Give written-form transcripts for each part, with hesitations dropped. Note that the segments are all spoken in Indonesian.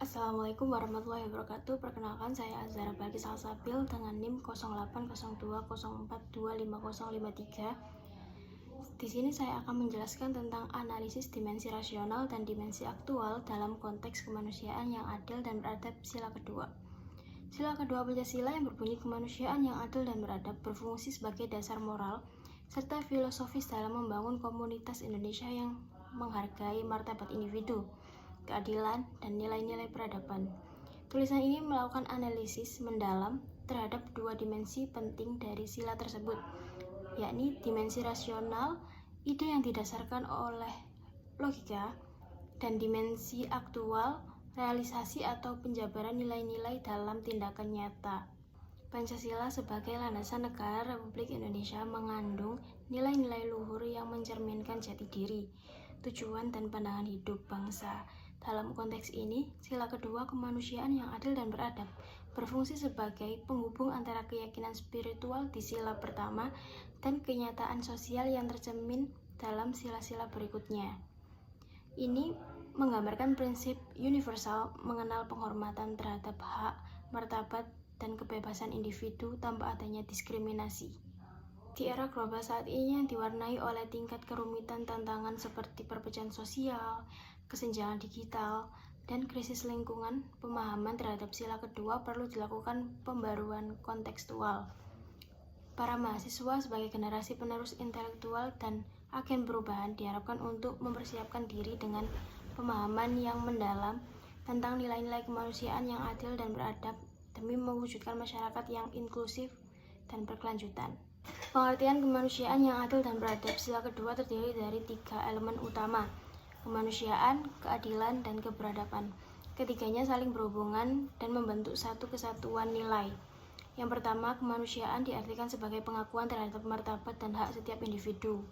Assalamualaikum warahmatullahi wabarakatuh. Perkenalkan, saya Azhara Balkis Salsabil dengan NIM 080204250053. Di sini saya akan menjelaskan tentang analisis dimensi rasional dan dimensi aktual dalam konteks kemanusiaan yang adil dan beradab sila kedua. Sila kedua Pancasila yang berbunyi kemanusiaan yang adil dan beradab berfungsi sebagai dasar moral serta filosofis dalam membangun komunitas Indonesia yang menghargai martabat individu, keadilan, dan nilai-nilai peradaban. Tulisan ini melakukan analisis mendalam terhadap dua dimensi penting dari sila tersebut, yakni dimensi rasional, ide yang didasarkan oleh logika, dan dimensi aktual, realisasi atau penjabaran nilai-nilai dalam tindakan nyata. Pancasila sebagai landasan negara Republik Indonesia mengandung nilai-nilai luhur yang mencerminkan jati diri, tujuan, dan pandangan hidup bangsa. Dalam konteks ini, sila kedua kemanusiaan yang adil dan beradab berfungsi sebagai penghubung antara keyakinan spiritual di sila pertama dan kenyataan sosial yang tercermin dalam sila-sila berikutnya. Ini menggambarkan prinsip universal mengenal penghormatan terhadap hak, martabat, dan kebebasan individu tanpa adanya diskriminasi. Di era global saat ini yang diwarnai oleh tingkat kerumitan tantangan seperti perpecahan sosial, kesenjangan digital, dan krisis lingkungan, pemahaman terhadap sila kedua perlu dilakukan pembaruan kontekstual. Para mahasiswa sebagai generasi penerus intelektual dan agen perubahan diharapkan untuk mempersiapkan diri dengan pemahaman yang mendalam tentang nilai-nilai kemanusiaan yang adil dan beradab demi mewujudkan masyarakat yang inklusif dan berkelanjutan. Pengertian kemanusiaan yang adil dan beradab sila kedua terdiri dari 3 elemen utama: kemanusiaan, keadilan, dan keberadaban. Ketiganya saling berhubungan dan membentuk satu kesatuan nilai. Yang pertama, kemanusiaan diartikan sebagai pengakuan terhadap martabat dan hak setiap individu.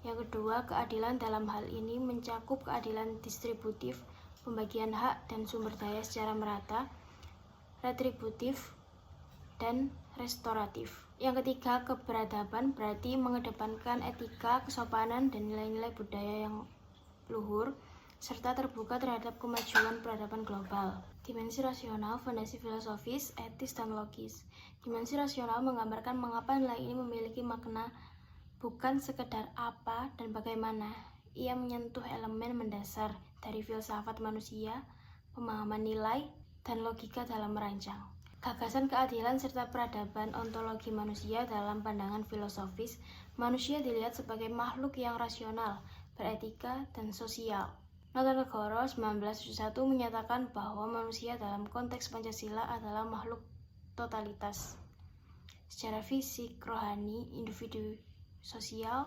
Yang kedua, keadilan dalam hal ini mencakup keadilan distributif, pembagian hak dan sumber daya secara merata, retributif, dan restoratif. Yang ketiga, keberadaban berarti mengedepankan etika, kesopanan, dan nilai-nilai budaya yang luhur, serta terbuka terhadap kemajuan peradaban global. Dimensi rasional, fondasi filosofis, etis, dan logis. Dimensi rasional menggambarkan mengapa nilai ini memiliki makna bukan sekedar apa dan bagaimana. Ia menyentuh elemen mendasar dari filsafat manusia, pemahaman nilai, dan logika dalam merancang. Gagasan keadilan serta peradaban ontologi manusia dalam pandangan filosofis, manusia dilihat sebagai makhluk yang rasional, beretika, dan sosial. Nota Negoro 1971 menyatakan bahwa manusia dalam konteks Pancasila adalah makhluk totalitas. Secara fisik, rohani, individu sosial,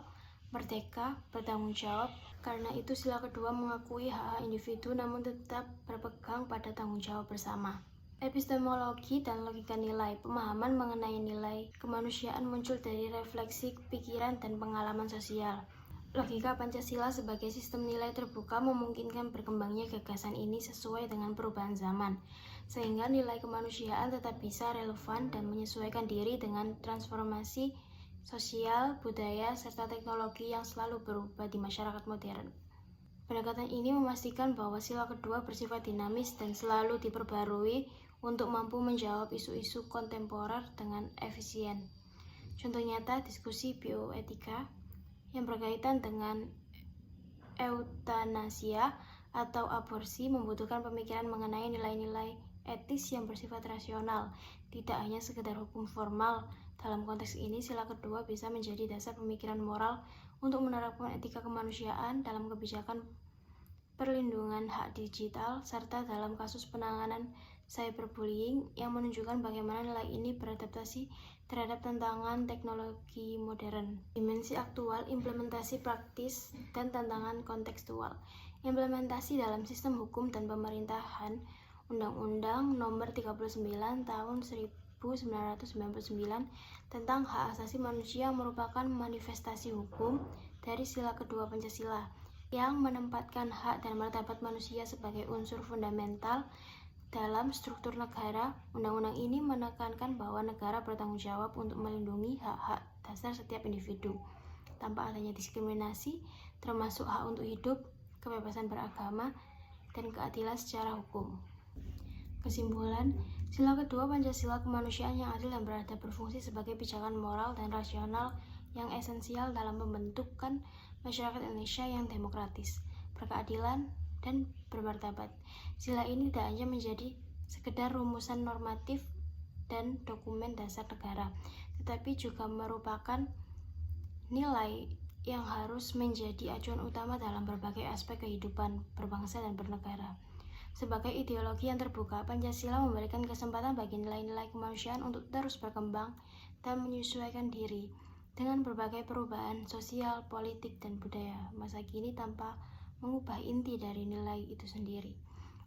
merdeka, bertanggung jawab. Karena itu sila kedua mengakui hak individu namun tetap berpegang pada tanggung jawab bersama. Epistemologi dan logika nilai. Pemahaman mengenai nilai kemanusiaan muncul dari refleksi pikiran dan pengalaman sosial. Logika Pancasila sebagai sistem nilai terbuka memungkinkan berkembangnya gagasan ini sesuai dengan perubahan zaman, sehingga nilai kemanusiaan tetap bisa relevan dan menyesuaikan diri dengan transformasi sosial, budaya, serta teknologi yang selalu berubah di masyarakat modern. Pendekatan ini memastikan bahwa sila kedua bersifat dinamis dan selalu diperbarui untuk mampu menjawab isu-isu kontemporer dengan efisien. Contoh nyata diskusi bioetika yang berkaitan dengan eutanasia atau aborsi membutuhkan pemikiran mengenai nilai-nilai etis yang bersifat rasional, tidak hanya sekedar hukum formal. Dalam konteks ini, sila kedua bisa menjadi dasar pemikiran moral untuk menerapkan etika kemanusiaan dalam kebijakan perlindungan hak digital, serta dalam kasus penanganan cyberbullying yang menunjukkan bagaimana nilai ini beradaptasi terhadap tantangan teknologi modern. Dimensi aktual, implementasi praktis, dan tantangan kontekstual. Implementasi dalam sistem hukum dan pemerintahan. Undang-Undang Nomor 39 Tahun 1999 tentang Hak Asasi Manusia merupakan manifestasi hukum dari sila kedua Pancasila yang menempatkan hak dan martabat manusia sebagai unsur fundamental dalam struktur negara. Undang-undang ini menekankan bahwa negara bertanggung jawab untuk melindungi hak-hak dasar setiap individu tanpa adanya diskriminasi, termasuk hak untuk hidup, kebebasan beragama, dan keadilan secara hukum. Kesimpulan, sila kedua Pancasila kemanusiaan yang adil dan beradab berfungsi sebagai pijakan moral dan rasional yang esensial dalam pembentukan masyarakat Indonesia yang demokratis, berkeadilan, dan bermartabat. Sila ini tidak hanya menjadi sekedar rumusan normatif dan dokumen dasar negara, tetapi juga merupakan nilai yang harus menjadi acuan utama dalam berbagai aspek kehidupan berbangsa dan bernegara. Sebagai ideologi yang terbuka, Pancasila memberikan kesempatan bagi nilai-nilai kemanusiaan untuk terus berkembang dan menyesuaikan diri dengan berbagai perubahan sosial, politik, dan budaya masa kini tanpa mengubah inti dari nilai itu sendiri.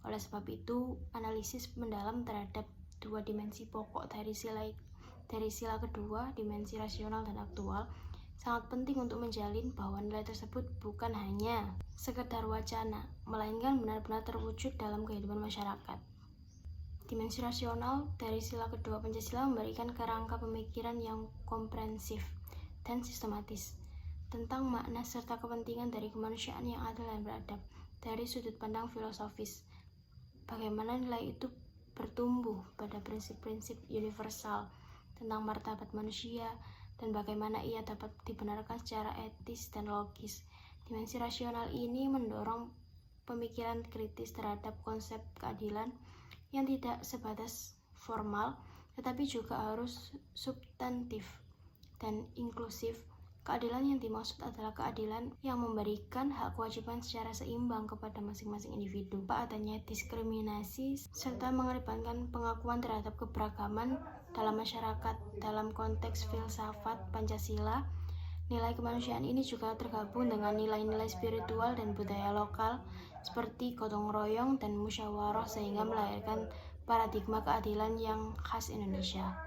Oleh sebab itu, analisis mendalam terhadap dua dimensi pokok dari sila kedua, dimensi rasional dan aktual, sangat penting untuk menjalin bahwa nilai tersebut bukan hanya sekedar wacana, melainkan benar-benar terwujud dalam kehidupan masyarakat. Dimensi rasional dari sila kedua Pancasila memberikan kerangka pemikiran yang komprehensif dan sistematis tentang makna serta kepentingan dari kemanusiaan yang adil dan beradab dari sudut pandang filosofis. Bagaimana nilai itu bertumbuh pada prinsip-prinsip universal tentang martabat manusia, dan bagaimana ia dapat dibenarkan secara etis dan logis. Dimensi rasional ini mendorong pemikiran kritis terhadap konsep keadilan yang tidak sebatas formal, tetapi juga harus substantif dan inklusif. Keadilan yang dimaksud adalah keadilan yang memberikan hak kewajiban secara seimbang kepada masing-masing individu, tanpa adanya diskriminasi, serta mengedepankan pengakuan terhadap keberagaman dalam masyarakat. Dalam konteks filsafat Pancasila, nilai kemanusiaan ini juga tergabung dengan nilai-nilai spiritual dan budaya lokal seperti gotong royong dan musyawarah, sehingga melahirkan paradigma keadilan yang khas Indonesia.